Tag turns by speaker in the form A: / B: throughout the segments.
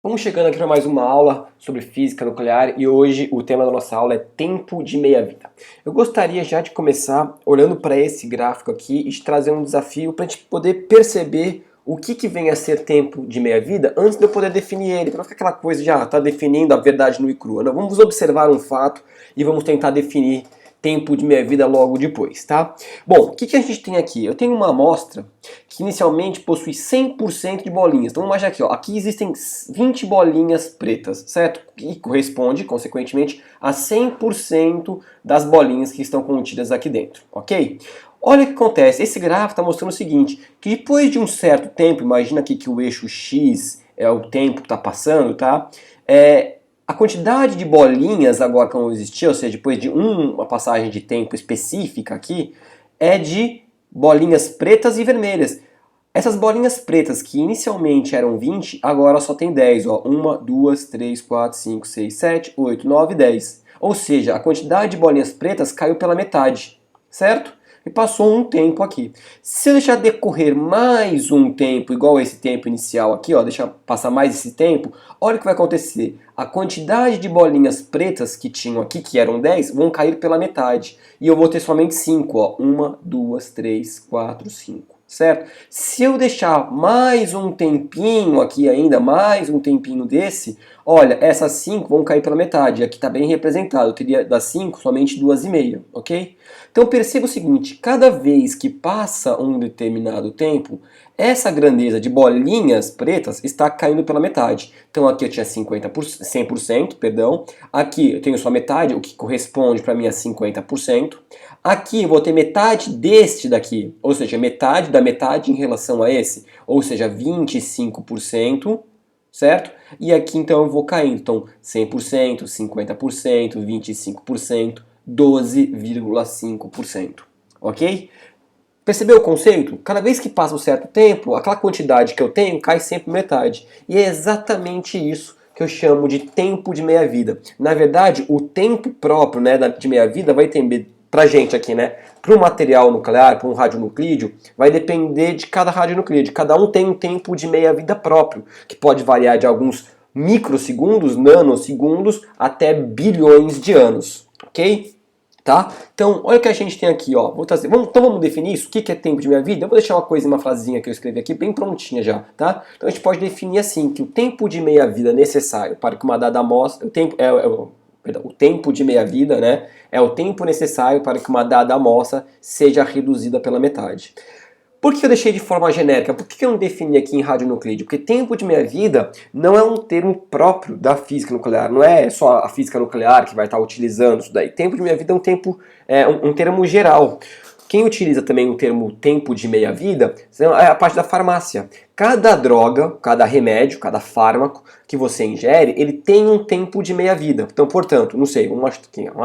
A: Vamos chegando aqui para mais uma aula sobre física nuclear e hoje o tema da nossa aula é tempo de meia-vida. Eu gostaria já de começar olhando para esse gráfico aqui e te trazer um desafio para a gente poder perceber o que vem a ser tempo de meia-vida antes de eu poder definir ele, para não ficar aquela coisa de tá definindo a verdade nua e crua. Não, vamos observar um fato e vamos tentar definir tempo de meia-vida logo depois, tá? Bom, o que a gente tem aqui? Eu tenho uma amostra que inicialmente possui 100% de bolinhas. Então vamos imaginar aqui, ó, aqui existem 20 bolinhas pretas, certo? E corresponde, consequentemente, a 100% das bolinhas que estão contidas aqui dentro, ok? Olha o que acontece, esse gráfico está mostrando o seguinte, que depois de um certo tempo, imagina aqui que o eixo X é o tempo que está passando, tá? A quantidade de bolinhas agora que vão existir, ou seja, depois de uma passagem de tempo específica aqui, é de bolinhas pretas e vermelhas. Essas bolinhas pretas, que inicialmente eram 20, agora só tem 10. Ó. 1, 2, 3, 4, 5, 6, 7, 8, 9, 10. Ou seja, a quantidade de bolinhas pretas caiu pela metade, certo? E passou um tempo aqui. Se eu deixar decorrer mais um tempo, igual esse tempo inicial aqui, ó, deixar passar mais esse tempo, olha o que vai acontecer. A quantidade de bolinhas pretas que tinham aqui, que eram 10, vão cair pela metade. E eu vou ter somente 5, ó. 1, 2, 3, 4, 5. Certo? Se eu deixar mais um tempinho aqui ainda, mais um tempinho desse, olha, essas 5 vão cair pela metade. Aqui está bem representado. Eu teria das 5 somente 2,5, ok? Então perceba o seguinte, cada vez que passa um determinado tempo, essa grandeza de bolinhas pretas está caindo pela metade. Então aqui eu tinha 100%, perdão. Aqui eu tenho só metade, o que corresponde para mim a 50%. Aqui eu vou ter metade deste daqui, ou seja, metade da metade em relação a esse, ou seja, 25%, certo? E aqui então eu vou caindo, então 100%, 50%, 25%, 12,5%, ok? Percebeu o conceito? Cada vez que passa um certo tempo, aquela quantidade que eu tenho cai sempre metade. E é exatamente isso que eu chamo de tempo de meia-vida. Na verdade, o tempo próprio, né, de meia-vida vai depender, pra gente aqui, né, para o material nuclear, para um radionuclídeo, vai depender de cada radionuclídeo. Cada um tem um tempo de meia-vida próprio, que pode variar de alguns microsegundos, nanosegundos, até bilhões de anos, ok? Tá? Então, olha o que a gente tem aqui, ó. Então vamos definir isso? O que é tempo de meia-vida? Eu vou deixar uma coisa, uma frasezinha que eu escrevi aqui bem prontinha já, tá? Então a gente pode definir assim, que o tempo de meia-vida necessário para que uma dada amostra... O tempo de meia-vida, né? É o tempo necessário para que uma dada amostra seja reduzida pela metade. Por que eu deixei de forma genérica? Por que eu não defini aqui em radionuclídeo? Porque tempo de meia-vida não é um termo próprio da física nuclear. Não é só a física nuclear que vai estar utilizando isso daí. Tempo de meia-vida é um termo geral. Quem utiliza também o termo tempo de meia-vida é a parte da farmácia. Cada droga, cada remédio, cada fármaco que você ingere, ele tem um tempo de meia-vida. Então, portanto, não sei, uma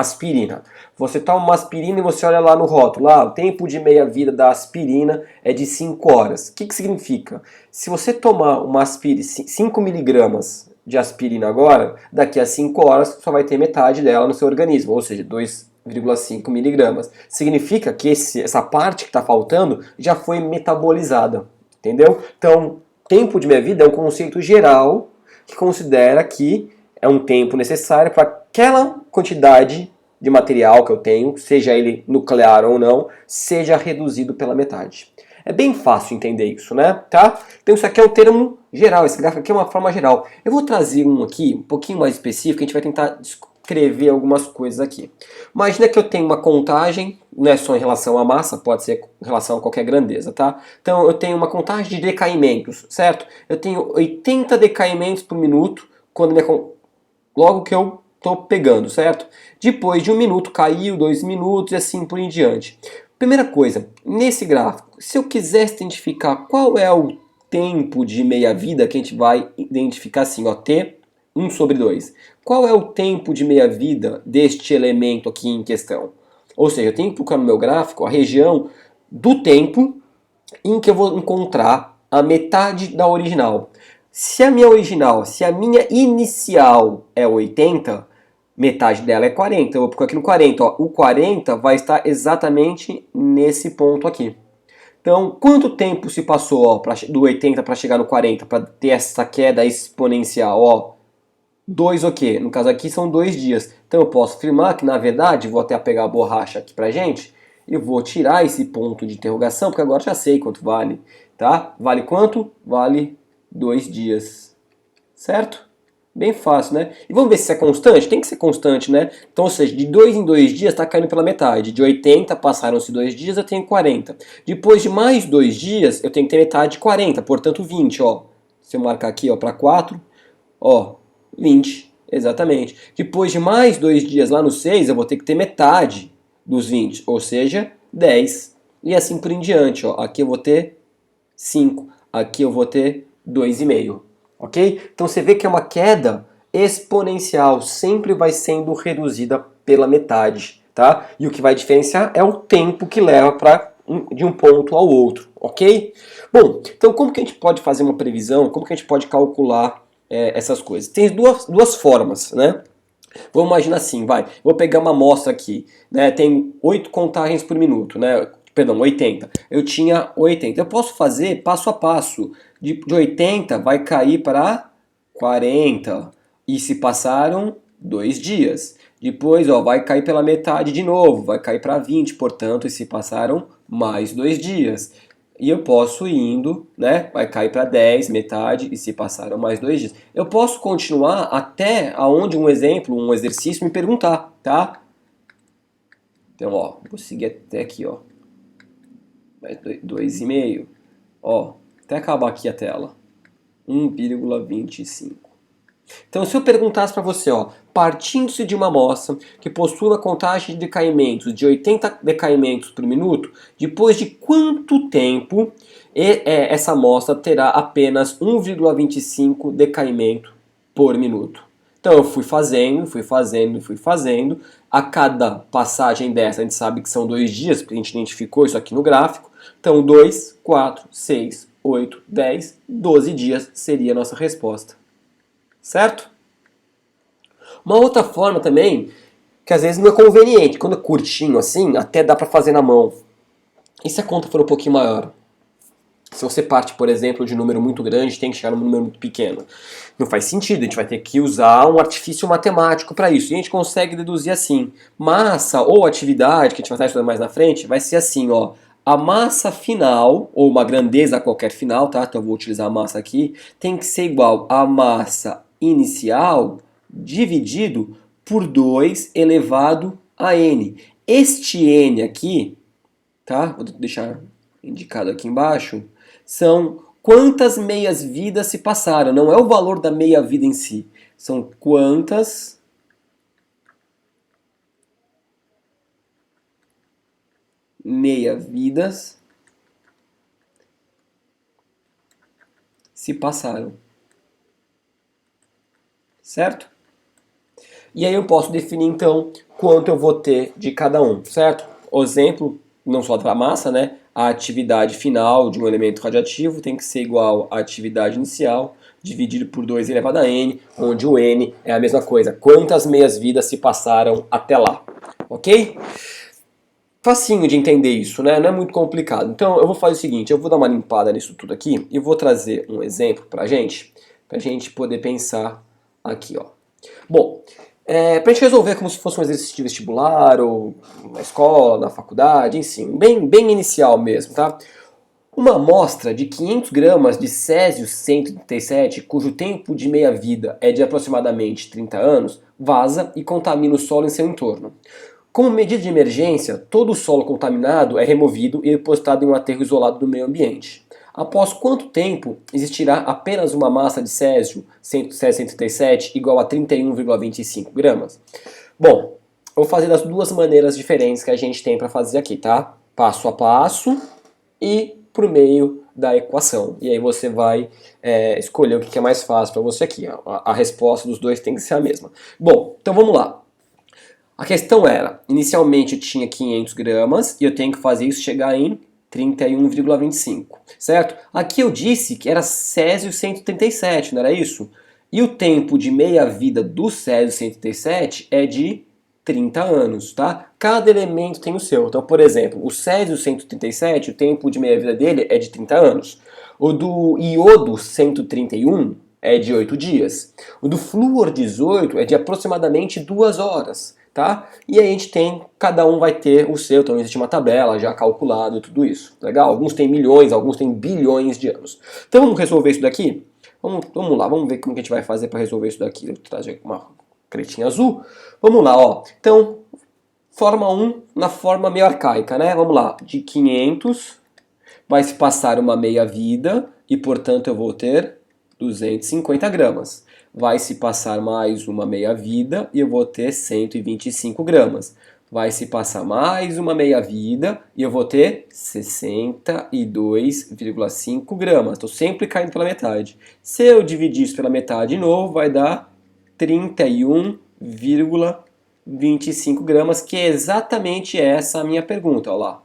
A: aspirina. Você toma uma aspirina e você olha lá no rótulo, lá, o tempo de meia-vida da aspirina é de 5 horas. O que significa? Se você tomar uma aspirina, 5 miligramas de aspirina agora, daqui a 5 horas só vai ter metade dela no seu organismo, ou seja, 2,5 miligramas. Significa que essa parte que está faltando já foi metabolizada, entendeu? Então, tempo de meia-vida é um conceito geral que considera que é um tempo necessário para aquela quantidade de material que eu tenho, seja ele nuclear ou não, seja reduzido pela metade. É bem fácil entender isso, né? Tá? Então isso aqui é um termo geral, esse gráfico aqui é uma forma geral. Eu vou trazer um aqui, um pouquinho mais específico, a gente vai tentar escrever algumas coisas aqui. Imagina que eu tenho uma contagem, não é só em relação à massa, pode ser em relação a qualquer grandeza, tá? Então eu tenho uma contagem de decaimentos, certo? Eu tenho 80 decaimentos por minuto logo que eu estou pegando, certo? Depois de 1 minuto caiu, 2 minutos e assim por em diante. Primeira coisa, nesse gráfico, se eu quisesse identificar qual é o tempo de meia-vida, que a gente vai identificar assim, ó, T 1/2. Qual é o tempo de meia-vida deste elemento aqui em questão? Ou seja, eu tenho que procurar no meu gráfico a região do tempo em que eu vou encontrar a metade da original. Se a minha inicial é 80, metade dela é 40. Eu vou procurar aqui no 40. Ó. O 40 vai estar exatamente nesse ponto aqui. Então, quanto tempo se passou ó, do 80 para chegar no 40, para ter essa queda exponencial? Ó, 2 o quê? No caso aqui são 2 dias. Então eu posso afirmar que, na verdade, vou até pegar a borracha aqui pra gente e vou tirar esse ponto de interrogação, porque agora já sei quanto vale, tá? Vale quanto? Vale 2 dias, certo? Bem fácil, né? E vamos ver se é constante? Tem que ser constante, né? Então, ou seja, de 2 em 2 dias está caindo pela metade. De 80 passaram-se 2 dias, eu tenho 40. Depois de mais 2 dias, eu tenho que ter metade de 40, portanto 20, ó. Se eu marcar aqui, ó, para 4, ó, 20, exatamente. Depois de mais 2 dias lá no 6, eu vou ter que ter metade dos 20, ou seja, 10. E assim por em diante, ó. Aqui eu vou ter 5, aqui eu vou ter 2,5. Ok? Então você vê que é uma queda exponencial, sempre vai sendo reduzida pela metade, tá? E o que vai diferenciar é o tempo que leva de um ponto ao outro, ok? Bom, então como que a gente pode fazer uma previsão, como que a gente pode calcular essas coisas? Tem duas formas, né? Vamos imaginar assim, vai, vou pegar uma amostra aqui, né? Tem 8 contagens por minuto, né? Perdão, 80. Eu tinha 80. Eu posso fazer passo a passo. De 80 vai cair para 40. E se passaram 2 dias. Depois, ó, vai cair pela metade de novo, vai cair para 20, portanto, e se passaram mais 2 dias. E eu posso ir indo, né? Vai cair para 10, metade, e se passaram mais 2 dias. Eu posso continuar até aonde um exemplo, um exercício me perguntar, tá? Então, ó, vou seguir até aqui, ó. 2,5. Ó, até acabar aqui a tela. 1,25. Então, se eu perguntasse para você, ó, partindo-se de uma amostra que possui uma contagem de decaimentos de 80 decaimentos por minuto, depois de quanto tempo essa amostra terá apenas 1,25 decaimento por minuto? Então eu fui fazendo. A cada passagem dessa, a gente sabe que são 2 dias, porque a gente identificou isso aqui no gráfico. Então 2, 4, 6, 8, 10, 12 dias seria a nossa resposta. Certo? Uma outra forma também, que às vezes não é conveniente, quando é curtinho assim, até dá para fazer na mão. E se a conta for um pouquinho maior? Se você parte, por exemplo, de um número muito grande, tem que chegar num número muito pequeno. Não faz sentido, a gente vai ter que usar um artifício matemático para isso. E a gente consegue deduzir assim. Massa ou atividade, que a gente vai estar estudando mais na frente, vai ser assim, ó. A massa final, ou uma grandeza qualquer final, tá? Então eu vou utilizar a massa aqui, tem que ser igual à massa inicial dividido por 2 elevado a n. Este n aqui, tá? Vou deixar indicado aqui embaixo, são quantas meias-vidas se passaram. Não é o valor da meia-vida em si. São quantas meia-vidas se passaram. Certo? E aí eu posso definir então quanto eu vou ter de cada um, certo? O exemplo, não só da massa, né? A atividade final de um elemento radioativo tem que ser igual à atividade inicial dividido por 2 elevado a n, onde o n é a mesma coisa. Quantas meias-vidas se passaram até lá, ok? Facinho de entender isso, né? Não é muito complicado. Então eu vou fazer o seguinte, eu vou dar uma limpada nisso tudo aqui e vou trazer um exemplo pra gente poder pensar aqui, ó. Bom, pra gente resolver como se fosse um exercício de vestibular ou na escola, na faculdade, enfim, bem inicial mesmo, tá? Uma amostra de 500 gramas de Césio-137, cujo tempo de meia-vida é de aproximadamente 30 anos, vaza e contamina o solo em seu entorno. Como medida de emergência, todo o solo contaminado é removido e depositado em um aterro isolado do meio ambiente. Após quanto tempo existirá apenas uma massa de Césio-137 igual a 31,25 gramas? Bom, eu vou fazer das duas maneiras diferentes que a gente tem para fazer aqui, tá? Passo a passo e por meio da equação. E aí você vai escolher o que é mais fácil para você aqui. A resposta dos dois tem que ser a mesma. Bom, então vamos lá. A questão era, inicialmente eu tinha 500 gramas e eu tenho que fazer isso chegar em 31,25, certo? Aqui eu disse que era Césio 137, não era isso? E o tempo de meia-vida do Césio 137 é de 30 anos, tá? Cada elemento tem o seu. Então, por exemplo, o Césio 137, o tempo de meia-vida dele é de 30 anos. O do iodo 131 é de 8 dias. O do flúor 18 é de aproximadamente 2 horas, tá? E aí a gente tem, cada um vai ter o seu, então existe uma tabela já calculada e tudo isso. Legal? Alguns têm milhões, alguns têm bilhões de anos. Então vamos resolver isso daqui? Vamos lá, vamos ver como que a gente vai fazer para resolver isso daqui. Eu vou trazer uma cretinha azul. Vamos lá, ó. Então, forma 1 na forma meio arcaica, né? Vamos lá. De 500 vai se passar uma meia-vida e, portanto, eu vou ter 250 gramas. Vai se passar mais uma meia-vida e eu vou ter 125 gramas. Vai se passar mais uma meia-vida e eu vou ter 62,5 gramas. Estou sempre caindo pela metade. Se eu dividir isso pela metade de novo, vai dar 31,25 gramas, que é exatamente essa a minha pergunta. Olha lá.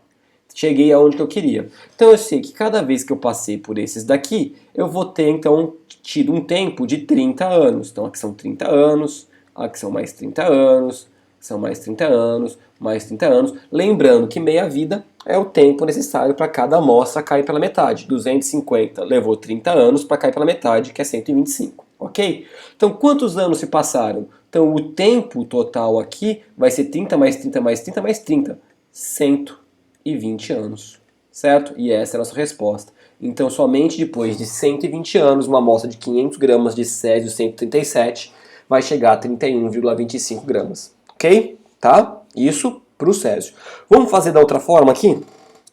A: Cheguei aonde que eu queria. Então eu sei que cada vez que eu passei por esses daqui, eu vou ter então tido um tempo de 30 anos. Então aqui são 30 anos, aqui são mais 30 anos, são mais 30 anos, mais 30 anos. Lembrando que meia-vida é o tempo necessário para cada amostra cair pela metade. 250 levou 30 anos para cair pela metade, que é 125. Ok? Então quantos anos se passaram? Então o tempo total aqui vai ser 30 mais 30 mais 30 mais 30. 120 anos, certo? E essa é a nossa resposta. Então, somente depois de 120 anos, uma amostra de 500 gramas de Césio 137 vai chegar a 31,25 gramas, ok? Tá? Isso para o Césio. Vamos fazer da outra forma aqui?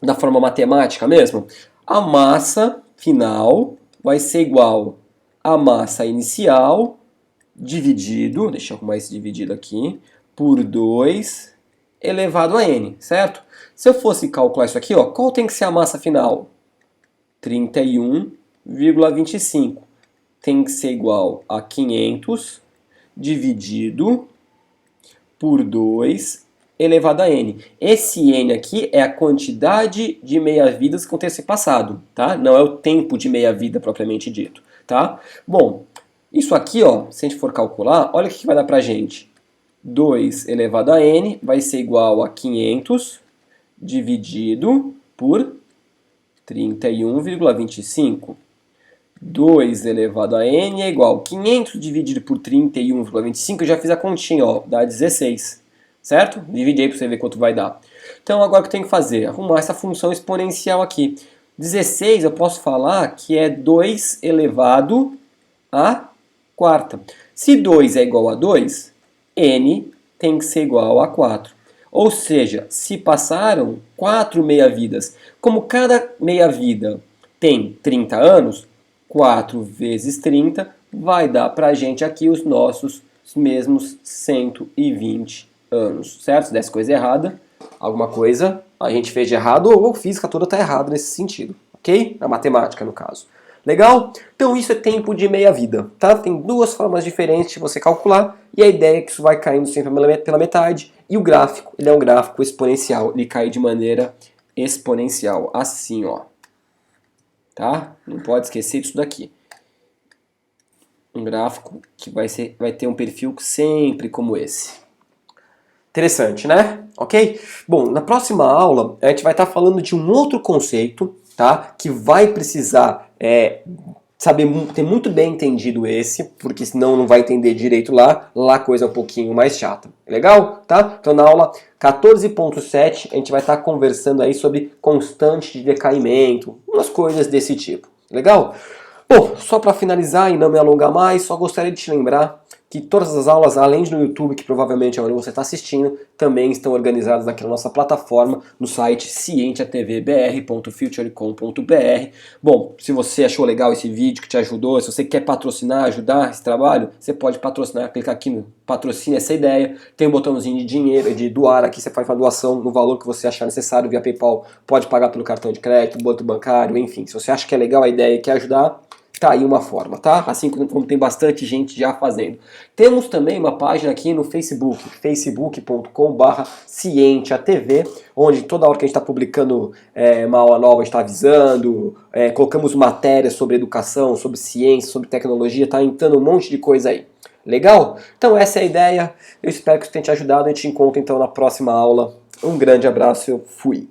A: Da forma matemática mesmo? A massa final vai ser igual à massa inicial dividido, deixa eu arrumar esse dividido aqui, por 2 elevado a n, certo? Se eu fosse calcular isso aqui, ó, qual tem que ser a massa final? 31,25. Tem que ser igual a 500 dividido por 2 elevado a n. Esse n aqui é a quantidade de meia-vidas que vão ter se passado, tá? Não é o tempo de meia-vida propriamente dito, tá? Bom, isso aqui, ó, se a gente for calcular, olha o que vai dar pra gente. 2 elevado a n vai ser igual a 500 dividido por 31,25. 2 elevado a n é igual a 500 dividido por 31,25. Eu já fiz a continha, ó, dá 16. Certo? Dividi aí para você ver quanto vai dar. Então agora o que eu tenho que fazer? Arrumar essa função exponencial aqui. 16 eu posso falar que é 2 elevado a quarta. Se 2 é igual a 2, n tem que ser igual a 4. Ou seja, se passaram 4 meia-vidas. Como cada meia-vida tem 30 anos, 4 vezes 30 vai dar para a gente aqui os nossos mesmos 120 anos. Certo? Se desse coisa errada, alguma coisa a gente fez de errado ou a física toda está errada nesse sentido. Ok? A matemática, no caso. Legal? Então isso é tempo de meia-vida, tá? Tem duas formas diferentes de você calcular e a ideia é que isso vai caindo sempre pela metade e o gráfico, ele é um gráfico exponencial, ele cai de maneira exponencial, assim, ó. Tá? Não pode esquecer disso daqui. Um gráfico que vai ter um perfil sempre como esse. Interessante, né? Ok? Bom, na próxima aula a gente vai estar falando de um outro conceito, tá? Que vai precisar saber ter muito bem entendido esse, porque senão não vai entender direito lá. Lá a coisa é um pouquinho mais chata. Legal? Tá? Então na aula 14.7 a gente vai estar conversando aí sobre constante de decaimento, umas coisas desse tipo. Legal? Bom, só para finalizar e não me alongar mais, só gostaria de te lembrar que todas as aulas, além de no YouTube, que provavelmente é onde você está assistindo, também estão organizadas aqui na nossa plataforma, no site cientiatvbr.futurecom.br. Bom, se você achou legal esse vídeo, que te ajudou, se você quer patrocinar, ajudar esse trabalho, você pode patrocinar, clicar aqui no patrocine essa ideia, tem um botãozinho de dinheiro, de doar aqui, você faz uma doação no valor que você achar necessário via PayPal, pode pagar pelo cartão de crédito, boleto bancário, enfim, se você acha que é legal a ideia e quer ajudar, tá aí uma forma, tá? Assim como tem bastante gente já fazendo. Temos também uma página aqui no Facebook, facebook.com/cientiatv, onde toda hora que a gente está publicando uma aula nova, a gente está avisando, colocamos matérias sobre educação, sobre ciência, sobre tecnologia, tá entrando um monte de coisa aí. Legal? Então essa é a ideia. Eu espero que isso tenha te ajudado. A gente te encontra então na próxima aula. Um grande abraço. Eu fui.